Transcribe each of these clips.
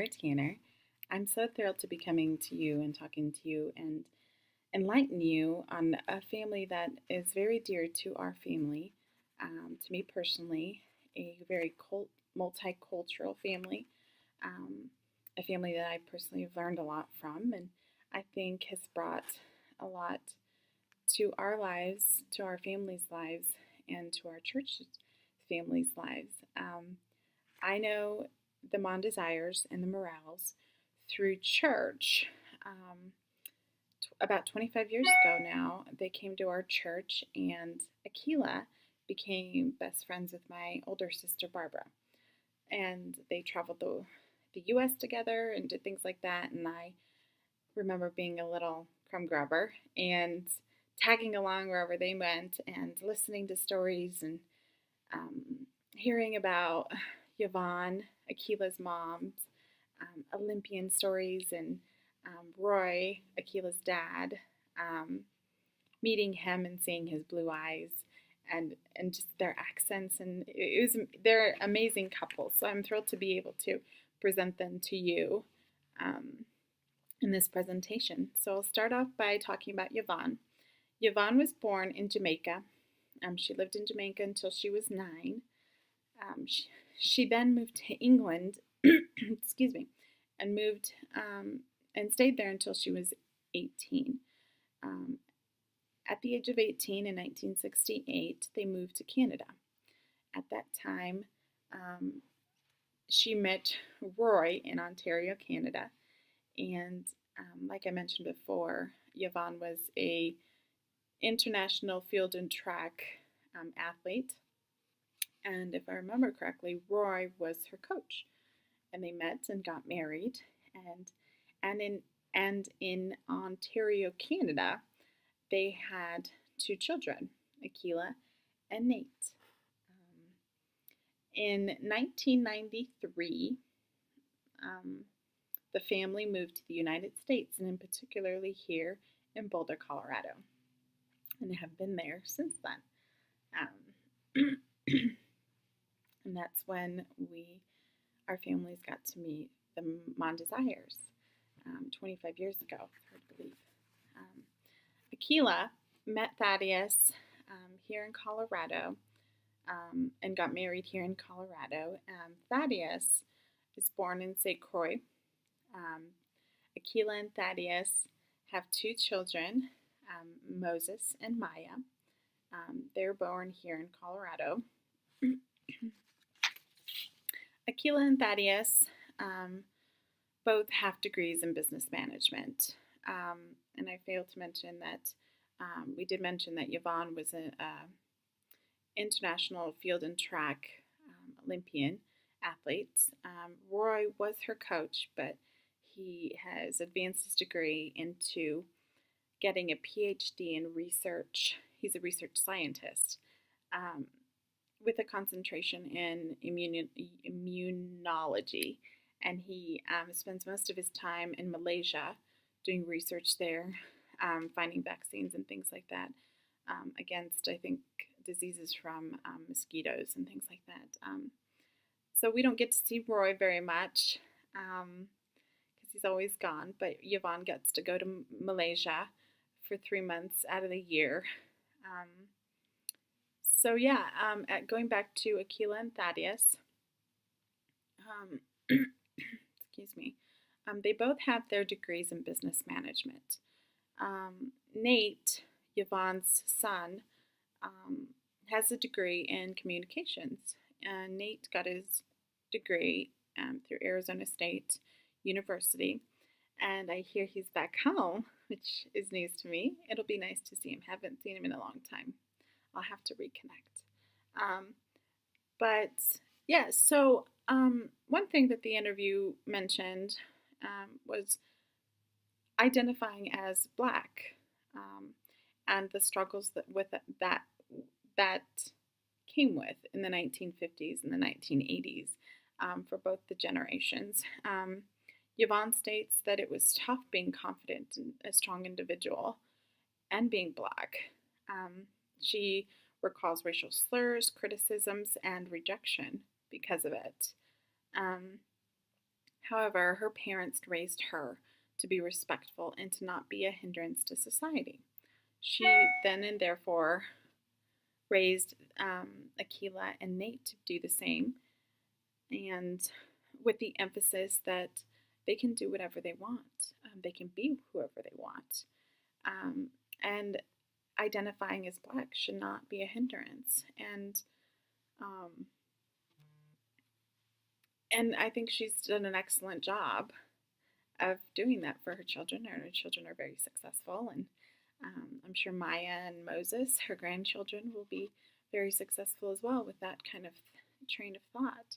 Tanner. I'm so thrilled to be coming to you and talking to you and enlighten you on a family that is very dear to our family, to me personally, a very multicultural family, um, a family that I personally have learned a lot from and I think has brought a lot to our lives, to our family's lives, and to our church's family's lives. I know the Mondesires and the Morales through church. About 25 years ago now, they came to our church, and Akilah became best friends with my older sister Barbara. And they traveled the U.S. together and did things like that. And I remember being a little crumb grabber and tagging along wherever they went and listening to stories and hearing about Yvonne, Akilah's mom's Olympian stories, and Roy, Akilah's dad, meeting him and seeing his blue eyes and just their accents, and they're an amazing couple. So I'm thrilled to be able to present them to you in this presentation. So I'll start off by talking about Yvonne. Yvonne was born in Jamaica. She lived in Jamaica until she was 9. She then moved to England, excuse me, and moved and stayed there until she was 18. At the age of 18 in 1968, they moved to Canada. At that time, she met Roy in Ontario, Canada, and like I mentioned before, Yvonne was a international field and track athlete, and if I remember correctly, Roy was her coach, and they met and got married, and in Ontario, Canada, they had 2 children, Akilah and Nate. In 1993, the family moved to the United States, and in particularly here in Boulder, Colorado, and have been there since then. And that's when our families got to meet the Mondesires 25 years ago, hard to believe. Akilah met Thaddeus here in Colorado and got married here in Colorado. Thaddeus is born in St. Croix. Akilah and Thaddeus have 2 children, Moses and Maya. They're born here in Colorado. Akilah and Thaddeus both have degrees in business management. And I failed to mention that we did mention that Yvonne was an international field and track Olympian athlete. Roy was her coach, but he has advanced his degree into getting a PhD in research. He's a research scientist with a concentration in immunology, and he spends most of his time in Malaysia doing research there, finding vaccines and things like that against, I think, diseases from mosquitoes and things like that. So we don't get to see Roy very much because he's always gone, but Yvonne gets to go to Malaysia for 3 months out of the year. Going back to Akilah and Thaddeus, excuse me, they both have their degrees in business management. Nate, Yvonne's son, has a degree in communications. Nate got his degree through Arizona State University, and I hear he's back home, which is news to me. It'll be nice to see him. Haven't seen him in a long time. I'll have to reconnect. One thing that the interview mentioned was identifying as Black and the struggles that came with in the 1950s and the 1980s for both the generations. Yvonne states that it was tough being confident and a strong individual and being Black. She recalls racial slurs, criticisms, and rejection because of it. However, her parents raised her to be respectful and to not be a hindrance to society. She then and therefore raised Akilah and Nate to do the same, and with the emphasis that they can do whatever they want, they can be whoever they want, and identifying as Black should not be a hindrance. Um, and I think she's done an excellent job of doing that for her children, and her children are very successful. And I'm sure Maya and Moses, her grandchildren, will be very successful as well with that kind of train of thought.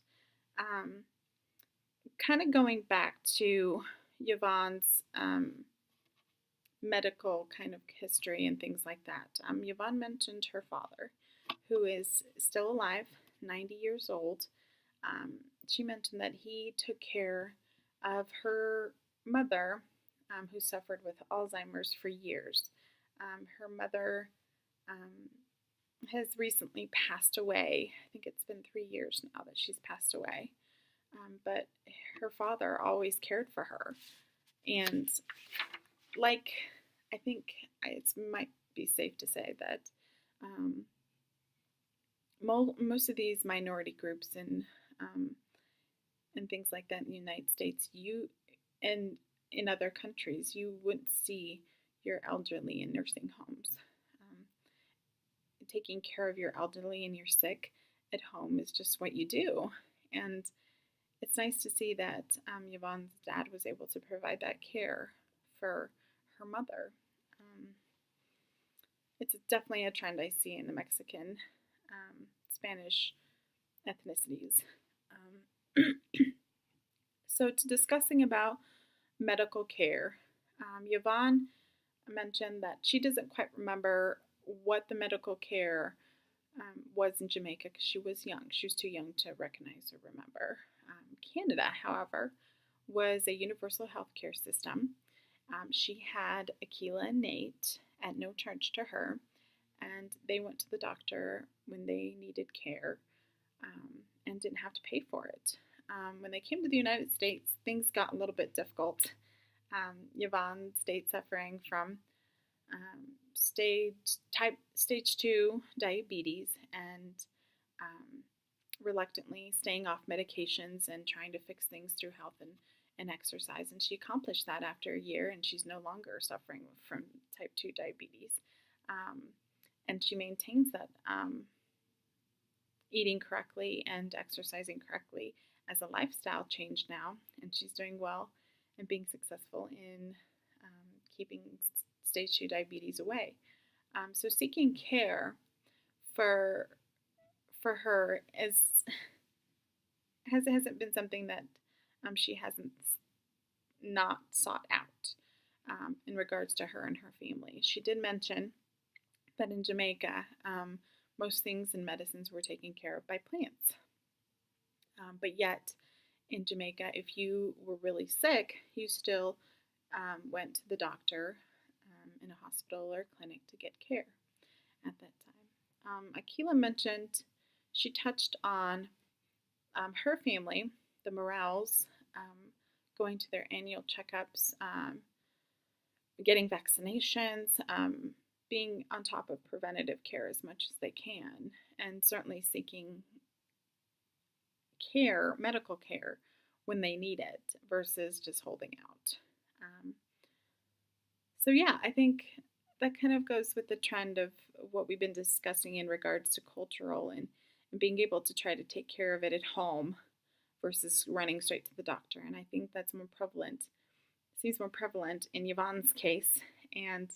Kind of going back to Yvonne's medical kind of history and things like that. Yvonne mentioned her father, who is still alive, 90 years old. She mentioned that he took care of her mother, who suffered with Alzheimer's for years. Her mother has recently passed away. I think it's been 3 years now that she's passed away. But her father always cared for her. And like, I think it might be safe to say that most of these minority groups and things like that in the United States, and in other countries, you wouldn't see your elderly in nursing homes. Taking care of your elderly and your sick at home is just what you do. And it's nice to see that Yvonne's dad was able to provide that care for her mother. It's definitely a trend I see in the Mexican, Spanish ethnicities. So to discussing about medical care, Yvonne mentioned that she doesn't quite remember what the medical care was in Jamaica because she was young. She was too young to recognize or remember. Canada, however, was a universal healthcare system. She had Akilah and Nate at no charge to her, and they went to the doctor when they needed care and didn't have to pay for it. When they came to the United States, things got a little bit difficult. Yvonne stayed suffering from stage 2 diabetes and reluctantly staying off medications and trying to fix things through health and exercise. And she accomplished that after a year, and she's no longer suffering from type 2 diabetes. And she maintains that eating correctly and exercising correctly as a lifestyle change now, and she's doing well and being successful in keeping stage 2 diabetes away. So seeking care for her hasn't been something that she hasn't not sought out in regards to her and her family. She did mention that in Jamaica, most things in medicines were taken care of by plants. But yet, in Jamaica, if you were really sick, you still went to the doctor in a hospital or clinic to get care at that time. Akilah mentioned, she touched on her family, the Morels, going to their annual checkups, getting vaccinations, being on top of preventative care as much as they can, and certainly seeking care, medical care, when they need it versus just holding out. So yeah, I think that kind of goes with the trend of what we've been discussing in regards to cultural and being able to try to take care of it at home versus running straight to the doctor. And I think that's more prevalent, seems more prevalent in Yvonne's case and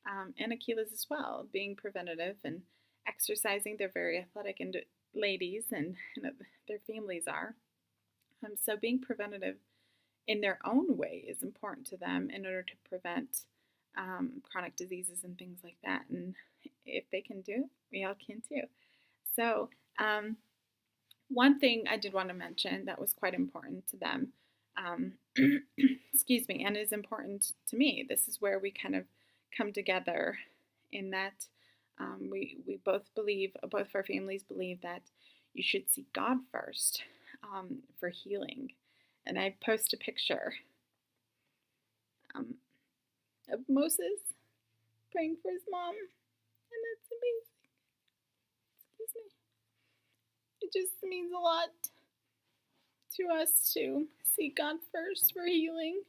Akilah's as well, being preventative and exercising. They're very athletic and ladies, and their families are. So being preventative in their own way is important to them in order to prevent chronic diseases and things like that. And if they can do it, we all can too. So one thing I did want to mention that was quite important to them, excuse me, and is important to me. This is where we kind of come together in that we both believe, both of our families believe that you should seek God first for healing. And I post a picture of Moses praying for his mom, and that's amazing. Excuse me. It just means a lot to us to seek God first for healing,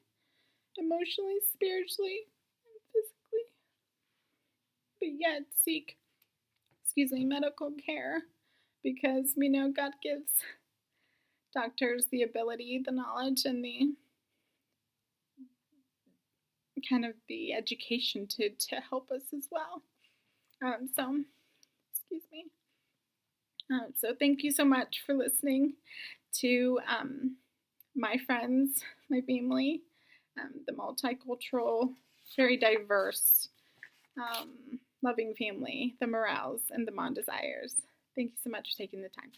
emotionally, spiritually, and physically, but yet seek, medical care, because we know God gives doctors the ability, the knowledge, and the kind of the education to help us as well. Excuse me. So thank you so much for listening to my friends, my family, the multicultural, very diverse, loving family, the Morales and the Mon Desires. Thank you so much for taking the time.